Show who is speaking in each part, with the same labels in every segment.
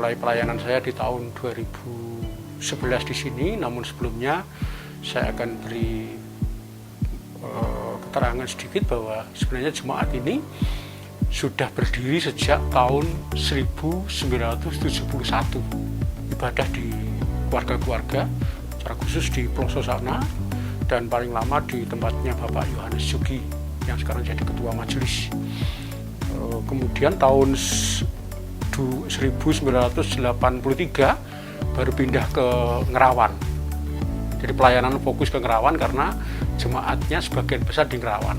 Speaker 1: mulai pelayanan saya di tahun 2011 di sini, namun sebelumnya saya akan beri keterangan sedikit bahwa sebenarnya jemaat ini sudah berdiri sejak tahun 1971, ibadah di keluarga-keluarga, secara khusus di pelosok sana, dan paling lama di tempatnya Bapak Yohanes Jugi yang sekarang jadi ketua majelis. Kemudian tahun 1983 baru pindah ke Ngerawan. Jadi pelayanan fokus ke Ngerawan karena jemaatnya sebagian besar di Ngerawan.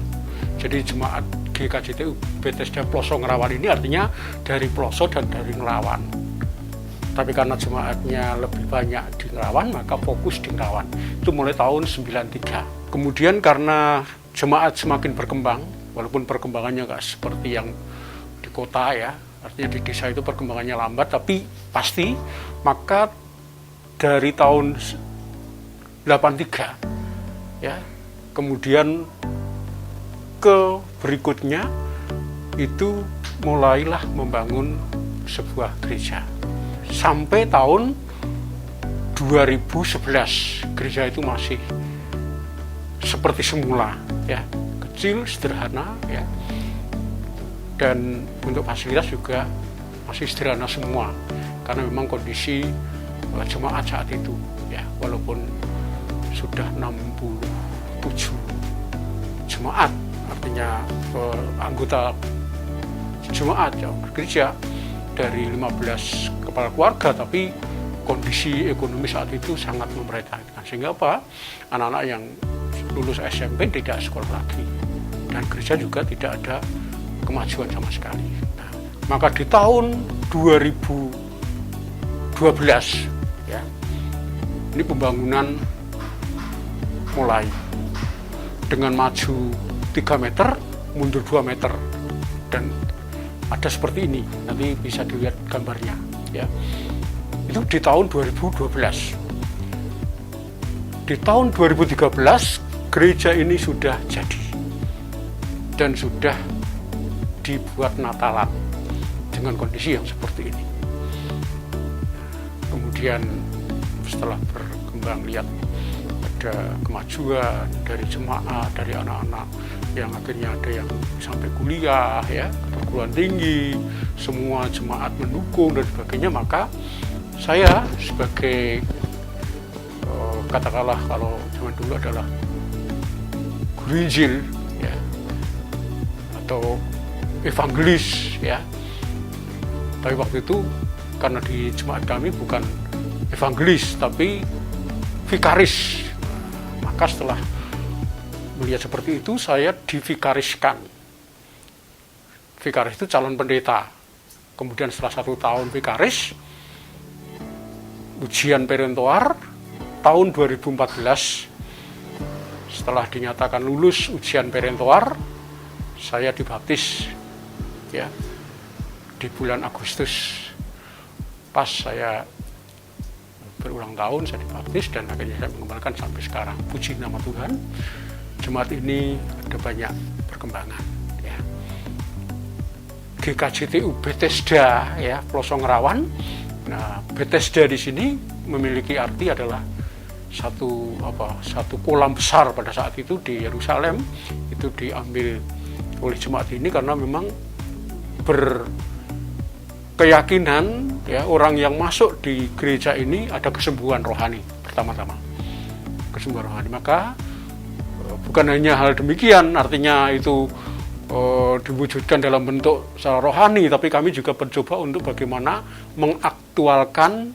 Speaker 1: Jadi jemaat GKJTU Bethesda Pelosok Ngerawan ini artinya dari pelosok dan dari Ngerawan. Tapi karena jemaatnya lebih banyak di Ngerawan, maka fokus di Ngerawan. Itu mulai tahun 93. Kemudian karena jemaat semakin berkembang, walaupun perkembangannya nggak seperti yang di kota ya, artinya di desa itu perkembangannya lambat, tapi pasti, maka dari tahun 83 ya, kemudian ke berikutnya itu mulailah membangun sebuah gereja. Sampai tahun 2011 gereja itu masih seperti semula ya, kecil, sederhana ya. Dan untuk fasilitas juga masih sederhana semua karena memang kondisi jemaat saat itu ya, walaupun sudah 67 jemaat, artinya anggota jemaat yang bergereja dari 15 kepala keluarga, tapi kondisi ekonomi saat itu sangat memprihatinkan, sehingga apa, anak-anak yang lulus SMP tidak sekolah lagi dan gereja juga tidak ada kemajuan sama sekali. Nah, maka di tahun 2012 ya, ini pembangunan mulai dengan maju 3 meter, mundur 2 meter, dan ada seperti ini, nanti bisa dilihat gambarnya ya. Itu di tahun 2012. Di tahun 2013 gereja ini sudah jadi dan sudah dibuat Natalan dengan kondisi yang seperti ini. Kemudian setelah berkembang, lihat ada kemajuan dari jemaat, dari anak-anak yang akhirnya ada yang sampai kuliah ya, perguruan tinggi, semua jemaat mendukung dan sebagainya. Maka saya sebagai katakanlah kalau zaman dulu adalah guru Injil ya, atau evangelis ya, tapi waktu itu karena di jemaat kami bukan evangelis tapi vikaris, maka setelah melihat seperti itu saya divikariskan. Vikaris itu calon pendeta. Kemudian setelah 1 tahun vikaris, ujian perentoar tahun 2014, setelah dinyatakan lulus ujian perentoar, saya dibaptis ya di bulan Agustus. Pas saya berulang tahun saya dibaptis dan akhirnya saya mengembangkan sampai sekarang. Puji nama Tuhan, jemaat ini ada banyak perkembangan ya. GKJTU Bethesda ya, Pelosok Ngerawan. Nah, Bethesda di sini memiliki arti adalah satu kolam besar pada saat itu di Yerusalem. Itu diambil oleh jemaat ini karena memang berkeyakinan ya, orang yang masuk di gereja ini ada kesembuhan rohani pertama-tama, kesembuhan rohani. Maka bukan hanya hal demikian, artinya itu diwujudkan dalam bentuk secara rohani, tapi kami juga mencoba untuk bagaimana mengaktualkan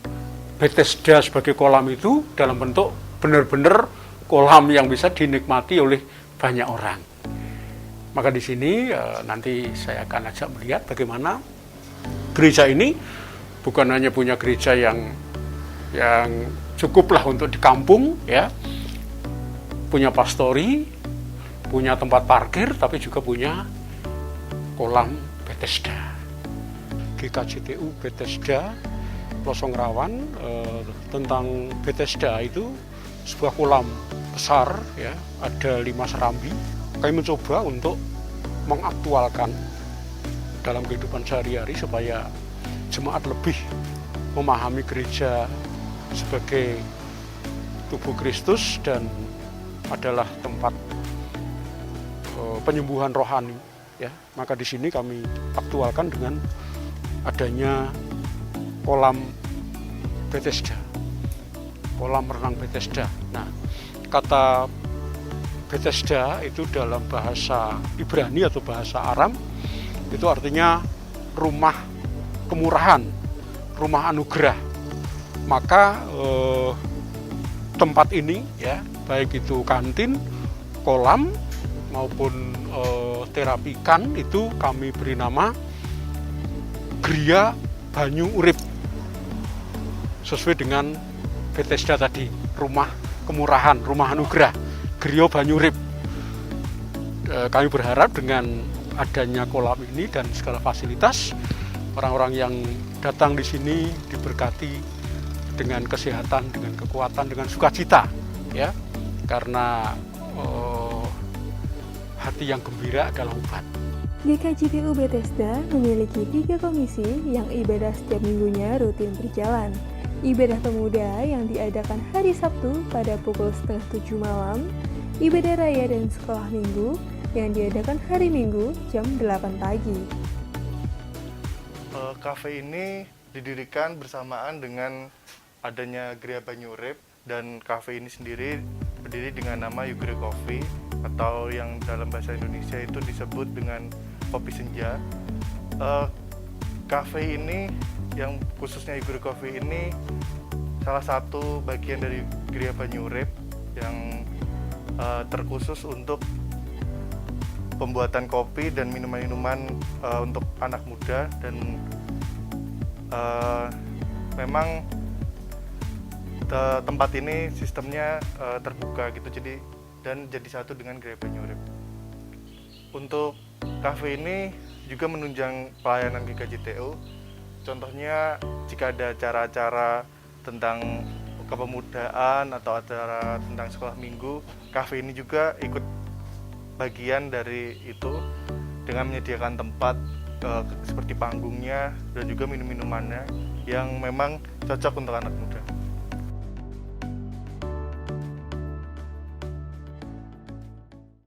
Speaker 1: Bethesda sebagai kolam itu dalam bentuk benar-benar kolam yang bisa dinikmati oleh banyak orang. Maka di sini nanti saya akan ajak melihat bagaimana gereja ini bukan hanya punya gereja yang cukuplah untuk di kampung ya, punya pastori, punya tempat parkir, tapi juga punya kolam Bethesda. GKJTU Bethesda Pelosok Ngerawan, tentang Bethesda itu sebuah kolam besar ya, ada 5 serambi. Kami mencoba untuk mengaktualkan dalam kehidupan sehari-hari supaya jemaat lebih memahami gereja sebagai tubuh Kristus dan adalah tempat penyembuhan rohani, ya. Maka di sini kami aktualkan dengan adanya kolam Bethesda, kolam renang Bethesda. Nah, kata Bethesda itu dalam bahasa Ibrani atau bahasa Aram itu artinya rumah kemurahan, rumah anugerah. Maka tempat ini, ya, baik itu kantin, kolam maupun terapikan, itu kami beri nama Gria Banyu Urip, sesuai dengan Bethesda tadi, rumah kemurahan, rumah anugerah, Gria Banyu Urip. Kami berharap dengan adanya kolam ini dan segala fasilitas, orang-orang yang datang di sini diberkati dengan kesehatan, dengan kekuatan, dengan sukacita, ya, karena hati yang gembira adalah obat.
Speaker 2: GKJPU Bethesda memiliki 3 komisi yang ibadah setiap minggunya rutin berjalan. Ibadah pemuda yang diadakan hari Sabtu pada pukul 6:30 malam, ibadah raya dan sekolah minggu yang diadakan hari Minggu jam 8 pagi.
Speaker 3: Kafe ini didirikan bersamaan dengan adanya Gria Banyu Urip, dan kafe ini sendiri berdiri dengan nama Yugre Coffee, atau yang dalam bahasa Indonesia itu disebut dengan kopi senja. Kafe ini, yang khususnya Yugre Coffee ini, salah satu bagian dari Gria Banyu Urip yang terkhusus untuk pembuatan kopi dan minuman-minuman untuk anak muda, dan memang tempat ini sistemnya terbuka gitu, jadi satu dengan Gria Banyu Urip. Untuk kafe ini juga menunjang pelayanan GKJTU. Contohnya jika ada acara-acara tentang kepemudaan atau acara tentang sekolah minggu, kafe ini juga ikut bagian dari itu dengan menyediakan tempat seperti panggungnya dan juga minum-minumannya yang memang cocok untuk anak muda.